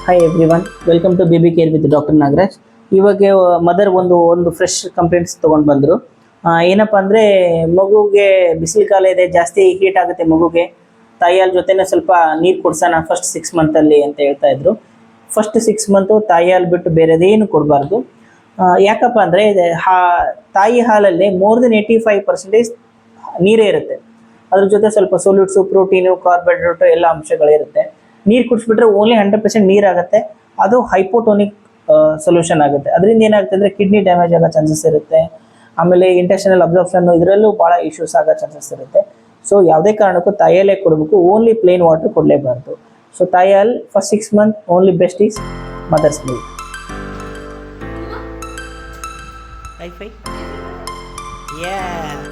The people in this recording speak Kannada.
Hi everyone, welcome to baby care with doctor Nagaraj. ಇವಾಗ ಮದರ್ ಒಂದು ಫ್ರೆಶ್ ಕಂಪ್ಲೇಂಟ್ಸ್ ತೊಗೊಂಡು ಬಂದರು. ಏನಪ್ಪ ಅಂದರೆ, ಮಗುಗೆ ಬಿಸಿಲು ಕಾಲ ಇದೆ, ಜಾಸ್ತಿ ಹೀಟ್ ಆಗುತ್ತೆ ಮಗುಗೆ, ತಾಯಿಯಾಲ್ ಜೊತೆನೇ ಸ್ವಲ್ಪ ನೀರು ಕೊಡ್ಸೋಣ ಫಸ್ಟ್ 6 ಮಂತಲ್ಲಿ ಅಂತ ಹೇಳ್ತಾ ಇದ್ರು. ಫಸ್ಟ್ 6 ಮಂತು ತಾಯಿ ಹಾಲು ಬಿಟ್ಟು ಬೇರೆದೇನು ಕೊಡಬಾರ್ದು. ಯಾಕಪ್ಪ ಅಂದರೆ ತಾಯಿ ಹಾಲಲ್ಲಿ ಮೋರ್ ದೆನ್ 85% ನೀರೇ ಇರುತ್ತೆ. ಅದ್ರ ಜೊತೆ ಸ್ವಲ್ಪ ಸೊಲ್ಯೂಟ್ಸು, ಪ್ರೋಟೀನು, ಕಾರ್ಬೋಹೈಡ್ರೇಟು ಎಲ್ಲ ಅಂಶಗಳಿರುತ್ತೆ. ನೀರು ಕುಡಿಸ್ಬಿಟ್ರೆ ಓನ್ಲಿ 100% ನೀರಾಗುತ್ತೆ. ಅದು ಹೈಪೋಟೋನಿಕ್ ಸೊಲ್ಯೂಷನ್ ಆಗುತ್ತೆ. ಅದರಿಂದ ಏನಾಗುತ್ತೆ ಅಂದರೆ ಕಿಡ್ನಿ ಡ್ಯಾಮೇಜ್ ಆಗೋ ಚಾನ್ಸಸ್ ಇರುತ್ತೆ. ಆಮೇಲೆ ಇಂಟೆಸ್ಟೈನಲ್ ಅಬ್ಸಾರ್ಪ್ಷನ್ ಇದರಲ್ಲೂ ಭಾಳ ಇಶ್ಯೂಸ್ ಆಗೋ ಚಾನ್ಸಸ್ ಇರುತ್ತೆ. ಸೊ ಯಾವುದೇ ಕಾರಣಕ್ಕೂ ತಾಯಿಯಲ್ಲೇ ಕೊಡಬೇಕು, ಓನ್ಲಿ ಪ್ಲೇನ್ ವಾಟರ್ ಕೊಡಲೇಬಾರ್ದು. ಸೊ ತಾಯಿ ಹಾಲು first 6 month only best is mother's milk. Hi fi. Yeah.